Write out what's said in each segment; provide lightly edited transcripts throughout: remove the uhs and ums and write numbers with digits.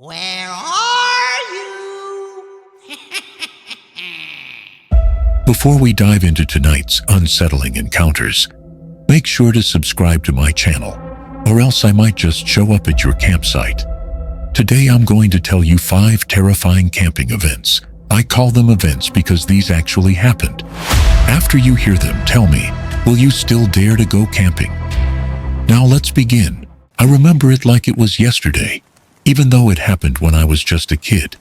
Where are you? Before we dive into tonight's unsettling encounters, make sure to subscribe to my channel, or else I might just show up at your campsite. Today I'm going to tell you 5 terrifying camping events. I call them events because these actually happened. After you hear them, tell me, will you still dare to go camping? Now let's begin. I remember it like it was yesterday, even though it happened when I was just a kid.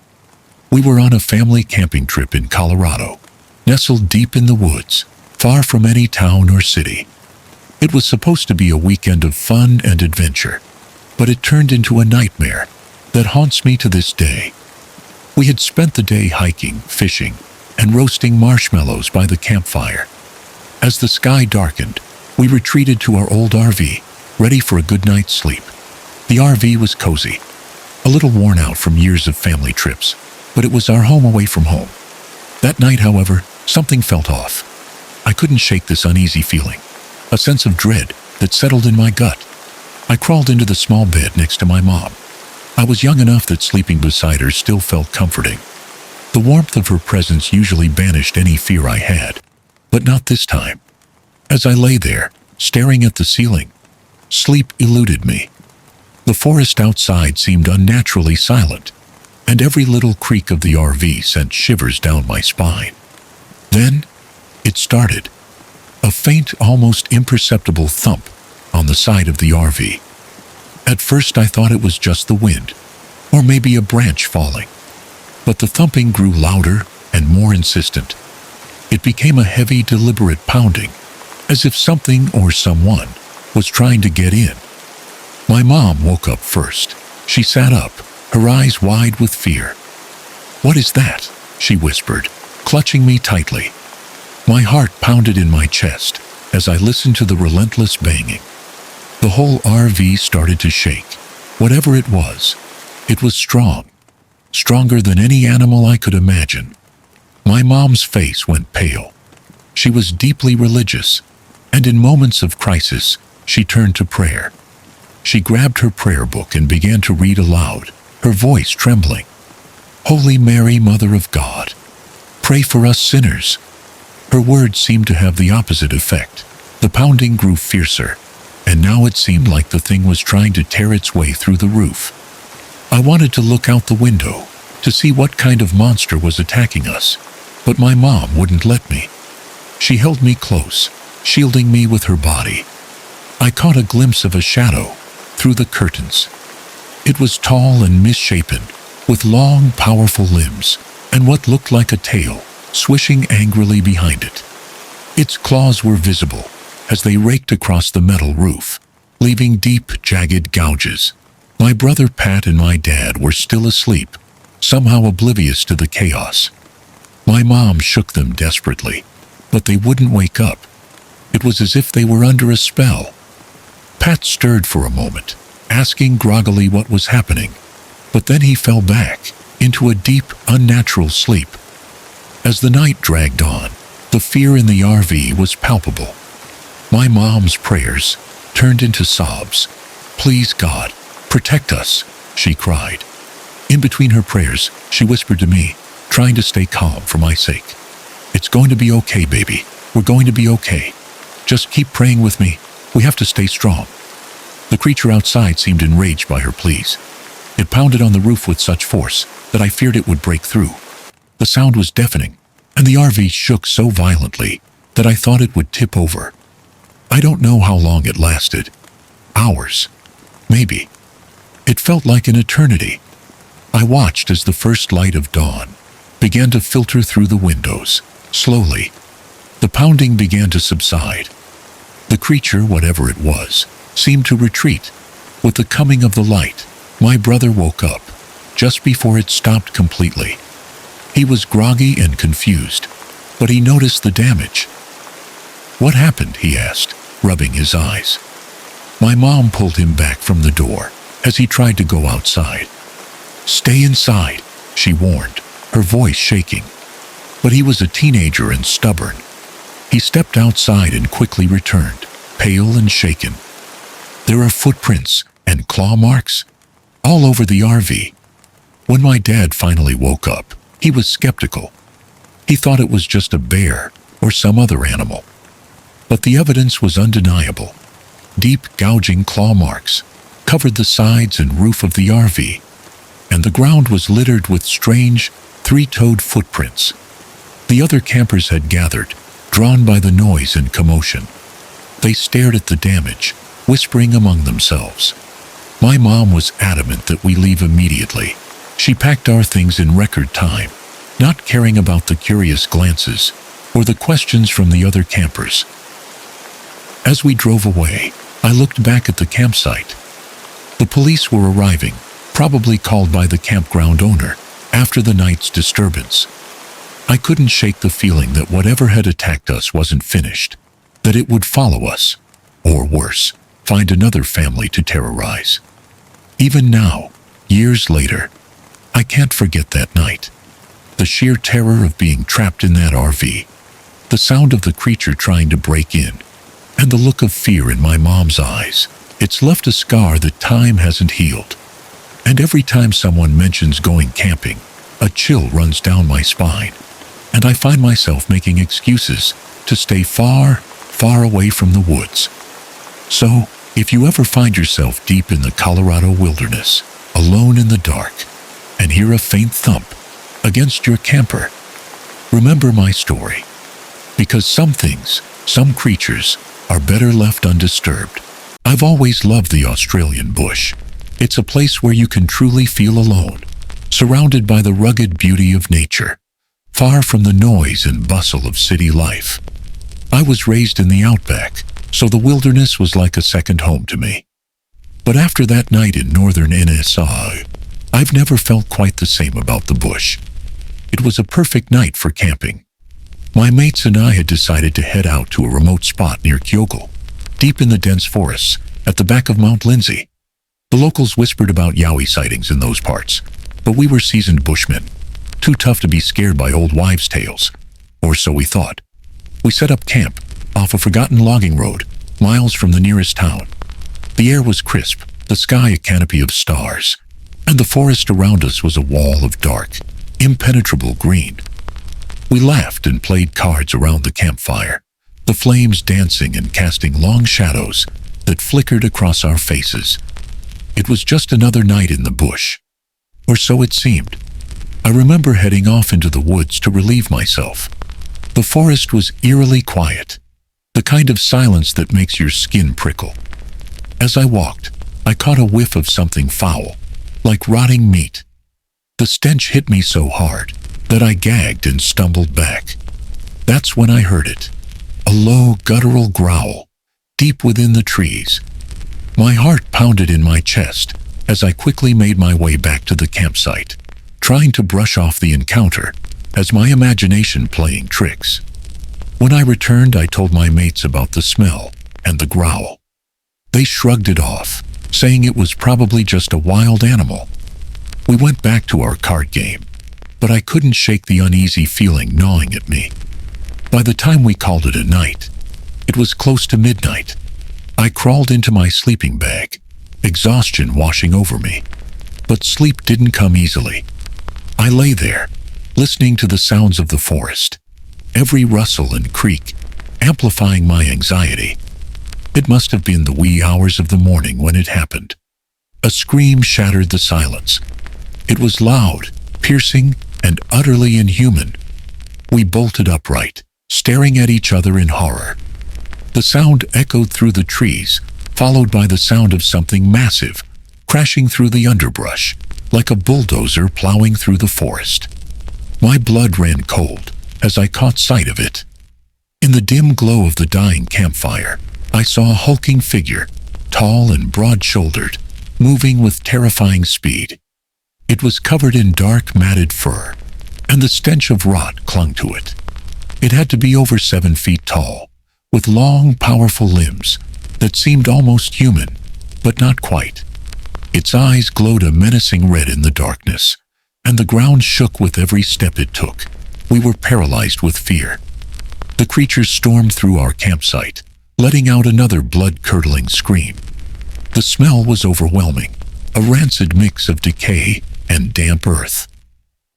We were on a family camping trip in Colorado, nestled deep in the woods, far from any town or city. It was supposed to be a weekend of fun and adventure, but it turned into a nightmare that haunts me to this day. We had spent the day hiking, fishing, and roasting marshmallows by the campfire. As the sky darkened, we retreated to our old RV, ready for a good night's sleep. The RV was cozy, a little worn out from years of family trips, but it was our home away from home. That night, however, something felt off. I couldn't shake this uneasy feeling, a sense of dread that settled in my gut. I crawled into the small bed next to my mom. I was young enough that sleeping beside her still felt comforting. The warmth of her presence usually banished any fear I had, but not this time. As I lay there, staring at the ceiling, sleep eluded me. The forest outside seemed unnaturally silent, and every little creak of the RV sent shivers down my spine. Then, it started. A faint, almost imperceptible thump on the side of the RV. At first I thought it was just the wind, or maybe a branch falling. But the thumping grew louder and more insistent. It became a heavy, deliberate pounding, as if something or someone was trying to get in. My mom woke up first. She sat up, her eyes wide with fear. "What is that?" she whispered, clutching me tightly. My heart pounded in my chest as I listened to the relentless banging. The whole RV started to shake. Whatever it was strong, stronger than any animal I could imagine. My mom's face went pale. She was deeply religious, and in moments of crisis, she turned to prayer. She grabbed her prayer book and began to read aloud, her voice trembling. "Holy Mary, Mother of God, pray for us sinners." Her words seemed to have the opposite effect. The pounding grew fiercer, and now it seemed like the thing was trying to tear its way through the roof. I wanted to look out the window to see what kind of monster was attacking us, but my mom wouldn't let me. She held me close, shielding me with her body. I caught a glimpse of a shadow through the curtains. It was tall and misshapen, with long, powerful limbs and what looked like a tail swishing angrily behind it. Its claws were visible as they raked across the metal roof, leaving deep, jagged gouges. My brother Pat and my dad were still asleep, somehow oblivious to the chaos. My mom shook them desperately, but they wouldn't wake up. It was as if they were under a spell. Pat stirred for a moment, asking groggily what was happening, but then he fell back into a deep, unnatural sleep. As the night dragged on, the fear in the RV was palpable. My mom's prayers turned into sobs. "Please, God, protect us," she cried. In between her prayers, she whispered to me, trying to stay calm for my sake. "It's going to be okay, baby. We're going to be okay. Just keep praying with me. We have to stay strong." The creature outside seemed enraged by her pleas. It pounded on the roof with such force that I feared it would break through. The sound was deafening, and the RV shook so violently that I thought it would tip over. I don't know how long it lasted. Hours, maybe. It felt like an eternity. I watched as the first light of dawn began to filter through the windows. Slowly, the pounding began to subside. The creature, whatever it was, seemed to retreat. With the coming of the light, my brother woke up, just before it stopped completely. He was groggy and confused, but he noticed the damage. "What happened?" he asked, rubbing his eyes. My mom pulled him back from the door as he tried to go outside. "Stay inside," she warned, her voice shaking. But he was a teenager and stubborn. He stepped outside and quickly returned, pale and shaken. "There are footprints and claw marks all over the RV. When my dad finally woke up, he was skeptical. He thought it was just a bear or some other animal. But the evidence was undeniable. Deep, gouging claw marks covered the sides and roof of the RV, and the ground was littered with strange, three-toed footprints. The other campers had gathered, drawn by the noise and commotion. They stared at the damage, whispering among themselves. My mom was adamant that we leave immediately. She packed our things in record time, not caring about the curious glances or the questions from the other campers. As we drove away, I looked back at the campsite. The police were arriving, probably called by the campground owner, after the night's disturbance. I couldn't shake the feeling that whatever had attacked us wasn't finished, that it would follow us, or worse, find another family to terrorize. Even now, years later, I can't forget that night. The sheer terror of being trapped in that RV, the sound of the creature trying to break in, and the look of fear in my mom's eyes. It's left a scar that time hasn't healed. And every time someone mentions going camping, a chill runs down my spine, and I find myself making excuses to stay far, far away from the woods. So, if you ever find yourself deep in the Colorado wilderness, alone in the dark, and hear a faint thump against your camper, remember my story. Because some things, some creatures, are better left undisturbed. I've always loved the Australian bush. It's a place where you can truly feel alone, surrounded by the rugged beauty of nature, far from the noise and bustle of city life. I was raised in the outback, so the wilderness was like a second home to me. But after that night in northern NSA, I've never felt quite the same about the bush. It was a perfect night for camping. My mates and I had decided to head out to a remote spot near Kyogle, deep in the dense forests at the back of Mount Lindsay. The locals whispered about yowie sightings in those parts, but we were seasoned bushmen, too tough to be scared by old wives' tales, or so we thought. We set up camp off a forgotten logging road, miles from the nearest town. The air was crisp, the sky a canopy of stars, and the forest around us was a wall of dark, impenetrable green. We laughed and played cards around the campfire, the flames dancing and casting long shadows that flickered across our faces. It was just another night in the bush, or so it seemed. I remember heading off into the woods to relieve myself. The forest was eerily quiet, the kind of silence that makes your skin prickle. As I walked, I caught a whiff of something foul, like rotting meat. The stench hit me so hard that I gagged and stumbled back. That's when I heard it, a low, guttural growl, deep within the trees. My heart pounded in my chest as I quickly made my way back to the campsite, trying to brush off the encounter as my imagination playing tricks. When I returned, I told my mates about the smell and the growl. They shrugged it off, saying it was probably just a wild animal. We went back to our card game, but I couldn't shake the uneasy feeling gnawing at me. By the time we called it a night, it was close to midnight. I crawled into my sleeping bag, exhaustion washing over me. But sleep didn't come easily. I lay there, listening to the sounds of the forest, every rustle and creak amplifying my anxiety. It must have been the wee hours of the morning when it happened. A scream shattered the silence. It was loud, piercing, and utterly inhuman. We bolted upright, staring at each other in horror. The sound echoed through the trees, followed by the sound of something massive crashing through the underbrush, like a bulldozer plowing through the forest. My blood ran cold as I caught sight of it. In the dim glow of the dying campfire, I saw a hulking figure, tall and broad-shouldered, moving with terrifying speed. It was covered in dark, matted fur, and the stench of rot clung to it. It had to be over 7 feet tall, with long, powerful limbs that seemed almost human, but not quite. Its eyes glowed a menacing red in the darkness, and the ground shook with every step it took. We were paralyzed with fear. The creature stormed through our campsite, letting out another blood-curdling scream. The smell was overwhelming, a rancid mix of decay and damp earth.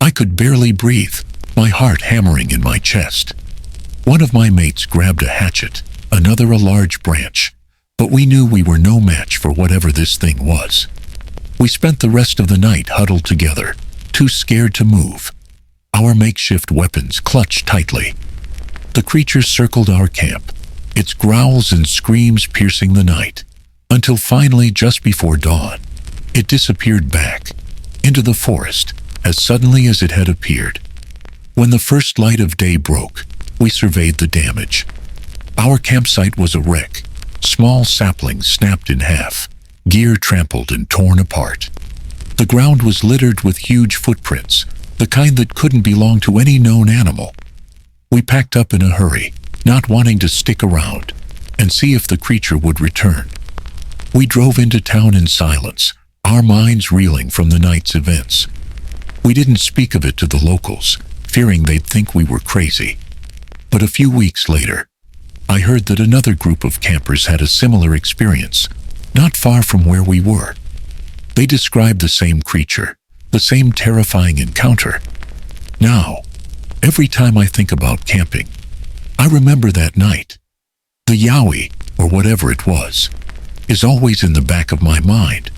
I could barely breathe, my heart hammering in my chest. One of my mates grabbed a hatchet, another a large branch, but we knew we were no match for whatever this thing was. We spent the rest of the night huddled together, too scared to move, our makeshift weapons clutched tightly. The creature circled our camp, its growls and screams piercing the night, until finally, just before dawn, it disappeared back into the forest as suddenly as it had appeared. When the first light of day broke, we surveyed the damage. Our campsite was a wreck, small saplings snapped in half, gear trampled and torn apart. The ground was littered with huge footprints, the kind that couldn't belong to any known animal. We packed up in a hurry, not wanting to stick around and see if the creature would return. We drove into town in silence, our minds reeling from the night's events. We didn't speak of it to the locals, fearing they'd think we were crazy. But a few weeks later, I heard that another group of campers had a similar experience, not far from where we were. They described the same creature, the same terrifying encounter. Now, every time I think about camping, I remember that night. The yowie, or whatever it was, is always in the back of my mind.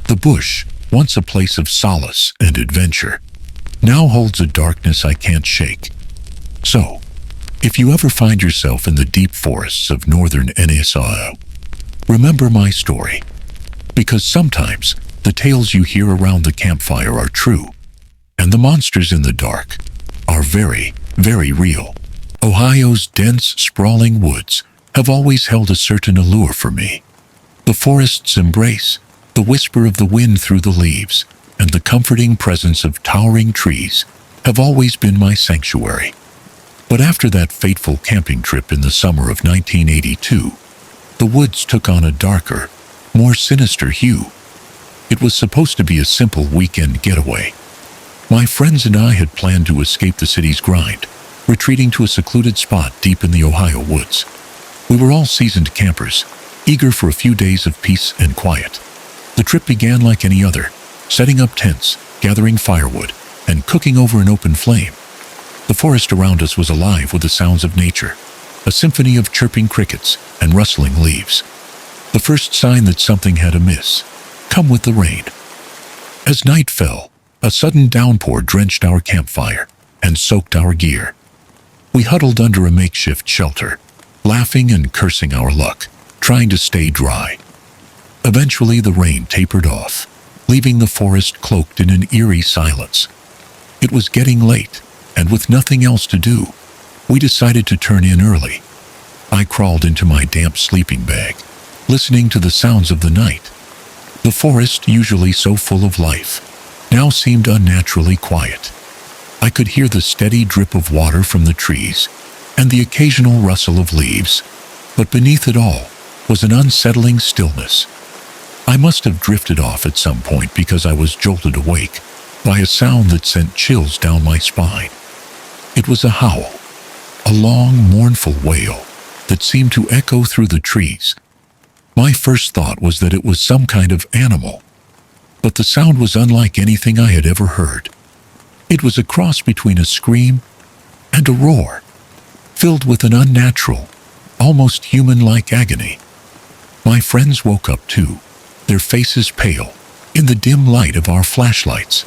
The bush, once a place of solace and adventure, now holds a darkness I can't shake. So, if you ever find yourself in the deep forests of northern NSAO, remember my story, because sometimes the tales you hear around the campfire are true, and the monsters in the dark are very, very real. Ohio's dense, sprawling woods have always held a certain allure for me. The forest's embrace, the whisper of the wind through the leaves, and the comforting presence of towering trees have always been my sanctuary. But after that fateful camping trip in the summer of 1982, the woods took on a darker, more sinister hue. It was supposed to be a simple weekend getaway. My friends and I had planned to escape the city's grind, retreating to a secluded spot deep in the Ohio woods. We were all seasoned campers, eager for a few days of peace and quiet. The trip began like any other, setting up tents, gathering firewood, and cooking over an open flame. The forest around us was alive with the sounds of nature, a symphony of chirping crickets and rustling leaves. The first sign that something had amiss, come with the rain. As night fell, a sudden downpour drenched our campfire and soaked our gear. We huddled under a makeshift shelter, laughing and cursing our luck, trying to stay dry. Eventually the rain tapered off, leaving the forest cloaked in an eerie silence. It was getting late, and with nothing else to do, we decided to turn in early. I crawled into my damp sleeping bag, listening to the sounds of the night. The forest, usually so full of life, now seemed unnaturally quiet. I could hear the steady drip of water from the trees and the occasional rustle of leaves, but beneath it all was an unsettling stillness. I must have drifted off at some point because I was jolted awake by a sound that sent chills down my spine. It was a howl, a long, mournful wail that seemed to echo through the trees. My first thought was that it was some kind of animal, but the sound was unlike anything I had ever heard. It was a cross between a scream and a roar, filled with an unnatural, almost human-like agony. My friends woke up too, their faces pale, in the dim light of our flashlights.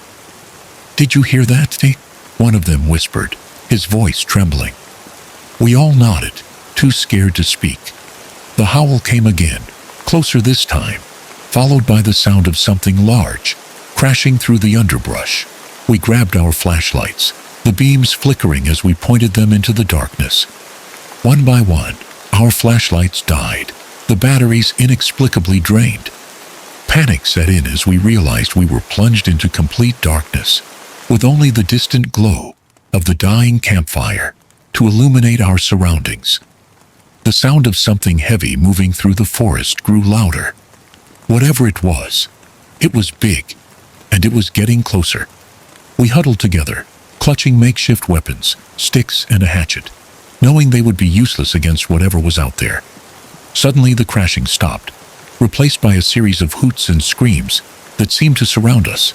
"Did you hear that?" one of them whispered, his voice trembling. We all nodded, too scared to speak. The howl came again, closer this time, followed by the sound of something large, crashing through the underbrush. We grabbed our flashlights, the beams flickering as we pointed them into the darkness. One by one, our flashlights died, the batteries inexplicably drained. Panic set in as we realized we were plunged into complete darkness, with only the distant glow of the dying campfire to illuminate our surroundings. The sound of something heavy moving through the forest grew louder. Whatever it was big, and it was getting closer. We huddled together, clutching makeshift weapons, sticks and a hatchet, knowing they would be useless against whatever was out there. Suddenly the crashing stopped, replaced by a series of hoots and screams that seemed to surround us.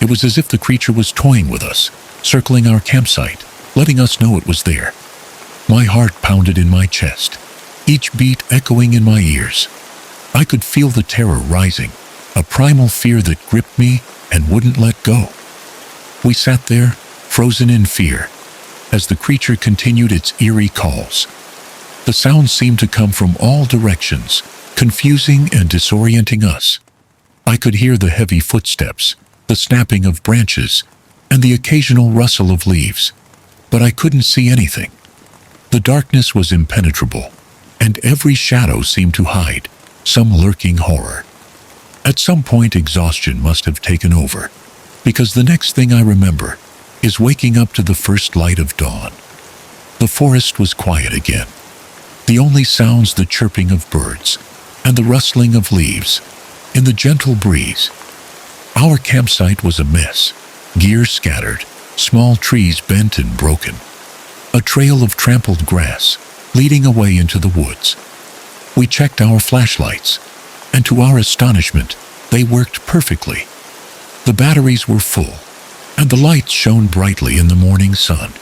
It was as if the creature was toying with us, circling our campsite, letting us know it was there. My heart pounded in my chest, each beat echoing in my ears. I could feel the terror rising, a primal fear that gripped me and wouldn't let go. We sat there, frozen in fear, as the creature continued its eerie calls. The sounds seemed to come from all directions, confusing and disorienting us. I could hear the heavy footsteps, the snapping of branches, and the occasional rustle of leaves, but I couldn't see anything. The darkness was impenetrable, and every shadow seemed to hide some lurking horror. At some point, exhaustion must have taken over, because the next thing I remember is waking up to the first light of dawn. The forest was quiet again. The only sounds the chirping of birds and the rustling of leaves in the gentle breeze. Our campsite was a mess, gear scattered, small trees bent and broken, a trail of trampled grass leading away into the woods. We checked our flashlights, and to our astonishment, they worked perfectly. The batteries were full, and the lights shone brightly in the morning sun.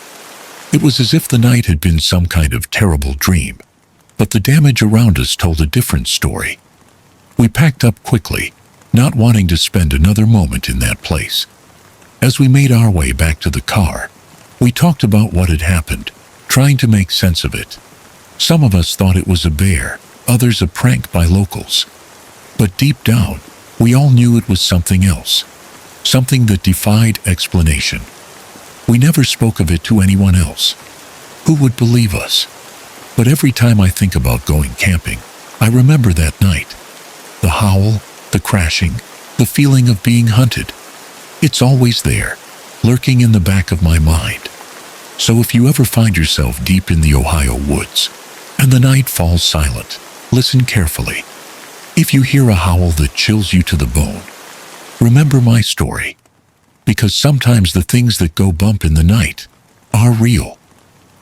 It was as if the night had been some kind of terrible dream, but the damage around us told a different story. We packed up quickly, not wanting to spend another moment in that place. As we made our way back to the car, we talked about what had happened, trying to make sense of it. Some of us thought it was a bear, others a prank by locals. But deep down, we all knew it was something else, something that defied explanation. We never spoke of it to anyone else. Who would believe us? But every time I think about going camping, I remember that night. The howl, the crashing, the feeling of being hunted. It's always there, lurking in the back of my mind. So if you ever find yourself deep in the Ohio woods, and the night falls silent, listen carefully. If you hear a howl that chills you to the bone, remember my story. Because sometimes the things that go bump in the night are real,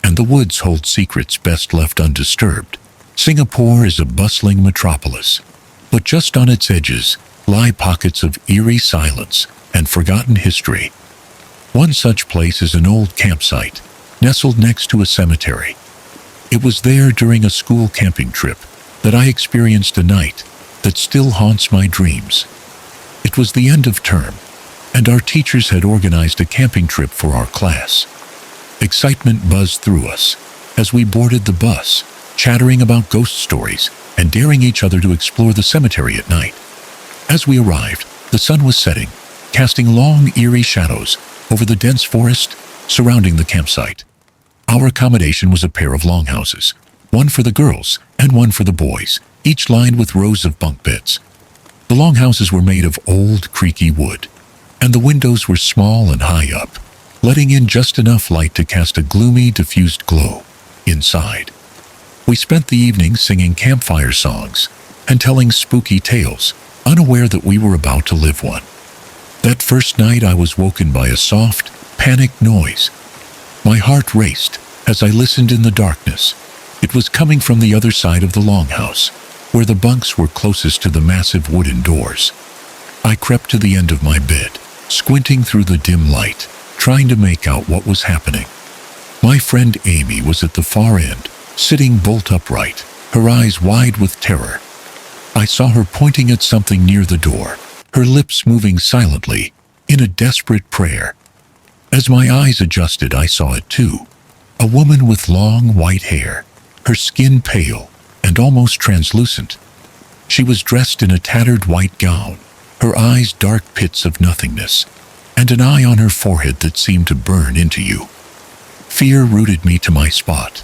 and the woods hold secrets best left undisturbed. Singapore is a bustling metropolis, but just on its edges lie pockets of eerie silence and forgotten history. One such place is an old campsite, nestled next to a cemetery. It was there during a school camping trip that I experienced a night that still haunts my dreams. It was the end of term, and our teachers had organized a camping trip for our class. Excitement buzzed through us as we boarded the bus, chattering about ghost stories and daring each other to explore the cemetery at night. As we arrived, the sun was setting, casting long, eerie shadows over the dense forest surrounding the campsite. Our accommodation was a pair of longhouses, one for the girls and one for the boys, each lined with rows of bunk beds. The longhouses were made of old, creaky wood, and the windows were small and high up, letting in just enough light to cast a gloomy, diffused glow inside. We spent the evening singing campfire songs and telling spooky tales, unaware that we were about to live one. That first night I was woken by a soft, panicked noise. My heart raced as I listened in the darkness. It was coming from the other side of the longhouse, where the bunks were closest to the massive wooden doors. I crept to the end of my bed, squinting through the dim light, trying to make out what was happening. My friend Amy was at the far end, sitting bolt upright, her eyes wide with terror. I saw her pointing at something near the door, her lips moving silently, in a desperate prayer. As my eyes adjusted, I saw it too. A woman with long white hair, her skin pale and almost translucent. She was dressed in a tattered white gown, her eyes dark pits of nothingness, and an eye on her forehead that seemed to burn into you. Fear rooted me to my spot.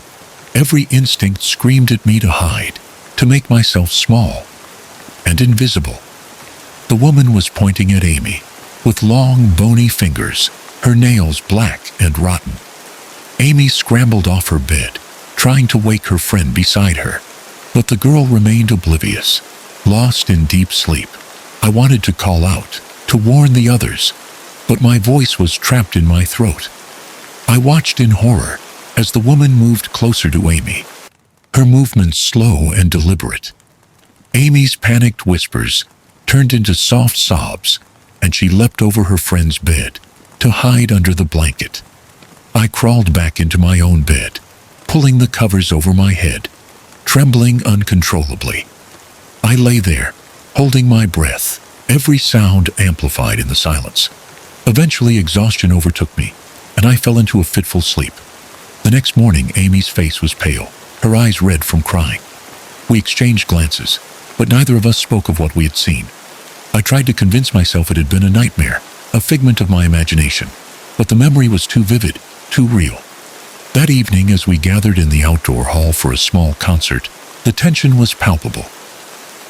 Every instinct screamed at me to hide, to make myself small and invisible. The woman was pointing at Amy, with long, bony fingers, her nails black and rotten. Amy scrambled off her bed, trying to wake her friend beside her, but the girl remained oblivious, lost in deep sleep. I wanted to call out, to warn the others, but my voice was trapped in my throat. I watched in horror as the woman moved closer to Amy, her movements slow and deliberate. Amy's panicked whispers turned into soft sobs, and she leapt over her friend's bed to hide under the blanket. I crawled back into my own bed, pulling the covers over my head, trembling uncontrollably. I lay there, holding my breath, every sound amplified in the silence. Eventually, exhaustion overtook me, and I fell into a fitful sleep. The next morning, Amy's face was pale, her eyes red from crying. We exchanged glances, but neither of us spoke of what we had seen. I tried to convince myself it had been a nightmare, a figment of my imagination, but the memory was too vivid, too real. That evening, as we gathered in the outdoor hall for a small concert, the tension was palpable.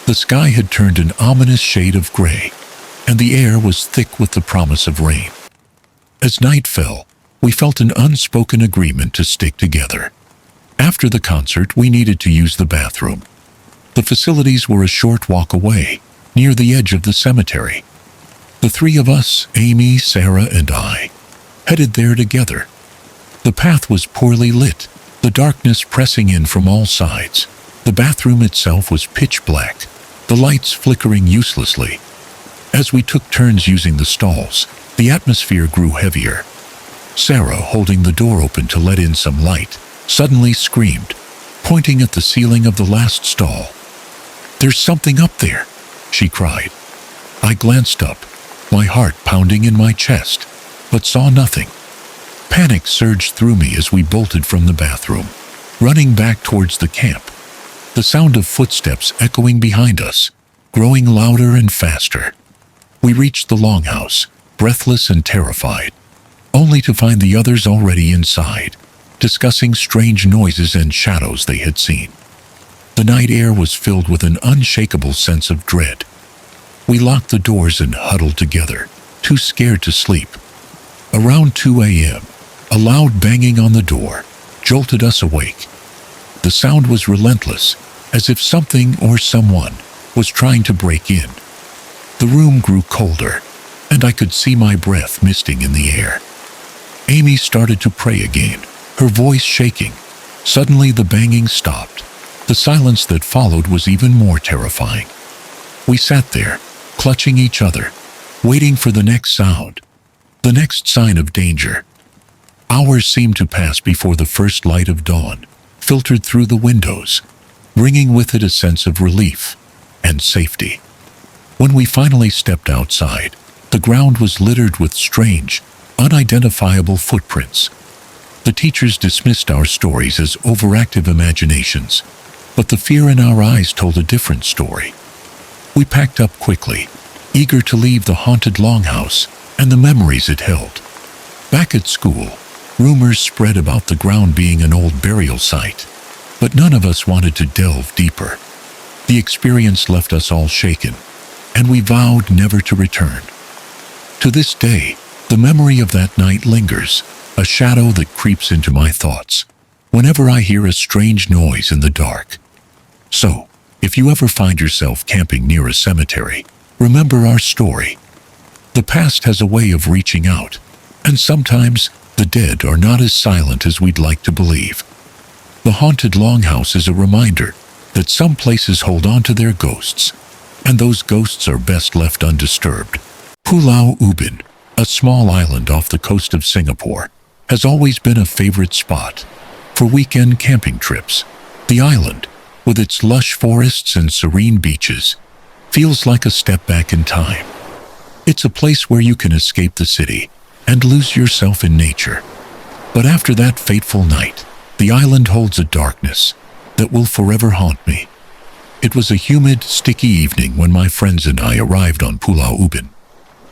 The sky had turned an ominous shade of gray, and the air was thick with the promise of rain. As night fell, we felt an unspoken agreement to stick together. After the concert, we needed to use the bathroom. The facilities were a short walk away, near the edge of the cemetery. The three of us, Amy, Sarah, and I, headed there together. The path was poorly lit, the darkness pressing in from all sides. The bathroom itself was pitch black, the lights flickering uselessly. As we took turns using the stalls, the atmosphere grew heavier. Sarah, holding the door open to let in some light, suddenly screamed, pointing at the ceiling of the last stall. "There's something up there," she cried. I glanced up, my heart pounding in my chest, but saw nothing. Panic surged through me as we bolted from the bathroom, running back towards the camp. The sound of footsteps echoing behind us, growing louder and faster. We reached the longhouse, breathless and terrified, only to find the others already inside, discussing strange noises and shadows they had seen. The night air was filled with an unshakable sense of dread. We locked the doors and huddled together, too scared to sleep. Around 2 a.m., a loud banging on the door jolted us awake. The sound was relentless, as if something or someone was trying to break in. The room grew colder, and I could see my breath misting in the air. Amy started to pray again, her voice shaking. Suddenly the banging stopped. The silence that followed was even more terrifying. We sat there, clutching each other, waiting for the next sound, the next sign of danger. Hours seemed to pass before the first light of dawn filtered through the windows, bringing with it a sense of relief and safety. When we finally stepped outside, the ground was littered with strange, unidentifiable footprints. The teachers dismissed our stories as overactive imaginations, but the fear in our eyes told a different story. We packed up quickly, eager to leave the haunted longhouse and the memories it held. Back at school, rumors spread about the ground being an old burial site, but none of us wanted to delve deeper. The experience left us all shaken, and we vowed never to return. To this day, the memory of that night lingers, a shadow that creeps into my thoughts whenever I hear a strange noise in the dark. So, if you ever find yourself camping near a cemetery, remember our story. The past has a way of reaching out, and sometimes the dead are not as silent as we'd like to believe. The haunted longhouse is a reminder that some places hold on to their ghosts, and those ghosts are best left undisturbed. Pulau Ubin, a small island off the coast of Singapore, has always been a favorite spot for weekend camping trips. The island, with its lush forests and serene beaches, feels like a step back in time. It's a place where you can escape the city and lose yourself in nature. But after that fateful night, the island holds a darkness that will forever haunt me. It was a humid, sticky evening when my friends and I arrived on Pulau Ubin.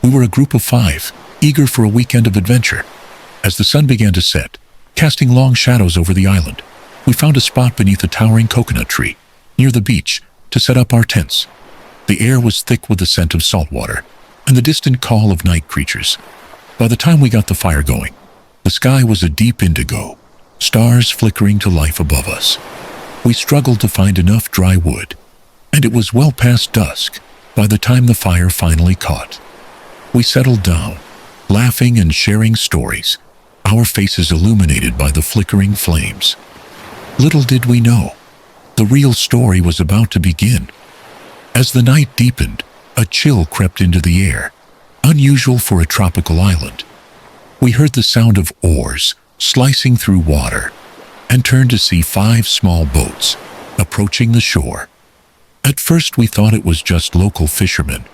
We were a group of 5, eager for a weekend of adventure. As the sun began to set, casting long shadows over the island, we found a spot beneath a towering coconut tree, near the beach, to set up our tents. The air was thick with the scent of salt water and the distant call of night creatures. By the time we got the fire going, the sky was a deep indigo, stars flickering to life above us. We struggled to find enough dry wood, and it was well past dusk by the time the fire finally caught. We settled down, laughing and sharing stories, our faces illuminated by the flickering flames. Little did we know, the real story was about to begin. As the night deepened, a chill crept into the air, unusual for a tropical island. We heard the sound of oars slicing through water and turned to see 5 small boats approaching the shore. At first we thought it was just local fishermen,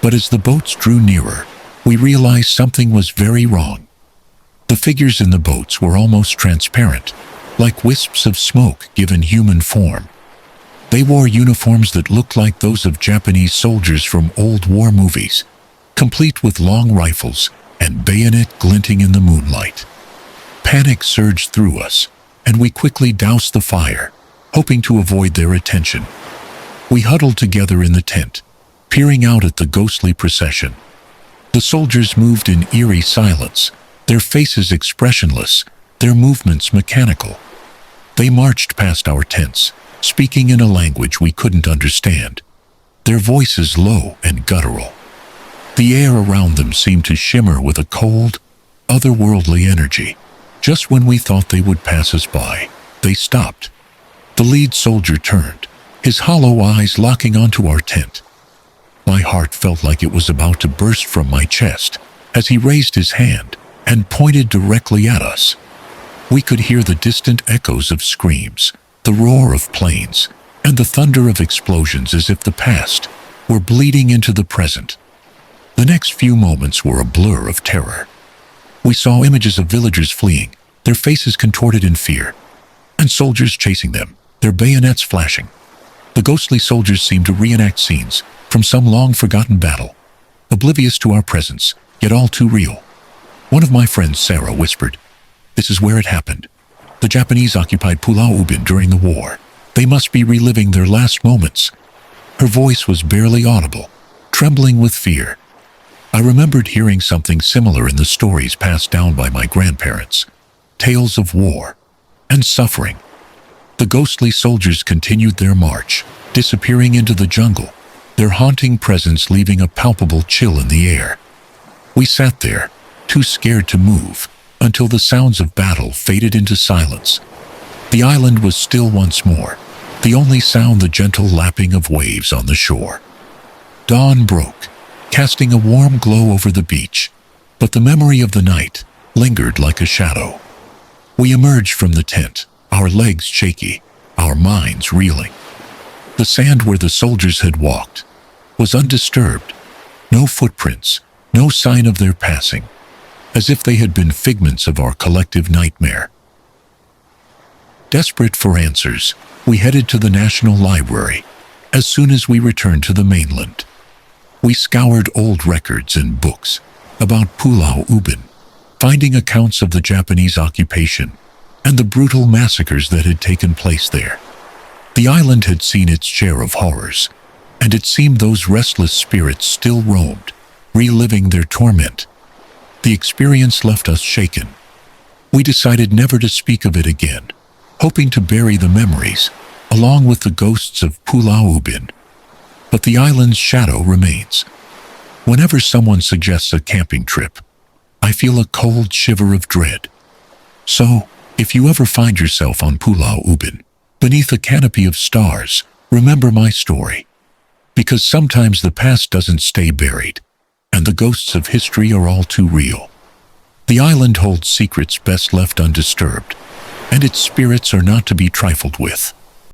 but as the boats drew nearer, we realized something was very wrong. The figures in the boats were almost transparent, like wisps of smoke given human form. They wore uniforms that looked like those of Japanese soldiers from old war movies, complete with long rifles and bayonet glinting in the moonlight. Panic surged through us, and we quickly doused the fire, hoping to avoid their attention. We huddled together in the tent, peering out at the ghostly procession. The soldiers moved in eerie silence, their faces expressionless, their movements mechanical. They marched past our tents, speaking in a language we couldn't understand, their voices low and guttural. The air around them seemed to shimmer with a cold, otherworldly energy. Just when we thought they would pass us by, they stopped. The lead soldier turned, his hollow eyes locking onto our tent. My heart felt like it was about to burst from my chest as he raised his hand and pointed directly at us. We could hear the distant echoes of screams, the roar of planes, and the thunder of explosions as if the past were bleeding into the present. The next few moments were a blur of terror. We saw images of villagers fleeing, their faces contorted in fear, and soldiers chasing them, their bayonets flashing. The ghostly soldiers seemed to reenact scenes from some long-forgotten battle, oblivious to our presence, yet all too real. One of my friends, Sarah, whispered, "This is where it happened. The Japanese occupied Pulau Ubin during the war. They must be reliving their last moments." Her voice was barely audible, trembling with fear. I remembered hearing something similar in the stories passed down by my grandparents, tales of war and suffering. The ghostly soldiers continued their march, disappearing into the jungle, their haunting presence leaving a palpable chill in the air. We sat there, too scared to move, until the sounds of battle faded into silence. The island was still once more, the only sound the gentle lapping of waves on the shore. Dawn broke, casting a warm glow over the beach, but the memory of the night lingered like a shadow. We emerged from the tent, our legs shaky, our minds reeling. The sand where the soldiers had walked was undisturbed, no footprints, no sign of their passing, as if they had been figments of our collective nightmare. Desperate for answers, we headed to the National Library as soon as we returned to the mainland. We scoured old records and books about Pulau Ubin, finding accounts of the Japanese occupation and the brutal massacres that had taken place there. The island had seen its share of horrors, and it seemed those restless spirits still roamed, reliving their torment. The experience left us shaken. We decided never to speak of it again, hoping to bury the memories, along with the ghosts of Pulau Ubin. But the island's shadow remains. Whenever someone suggests a camping trip, I feel a cold shiver of dread. So, if you ever find yourself on Pulau Ubin, beneath a canopy of stars, remember my story. Because sometimes the past doesn't stay buried, and the ghosts of history are all too real. The island holds secrets best left undisturbed, and its spirits are not to be trifled with.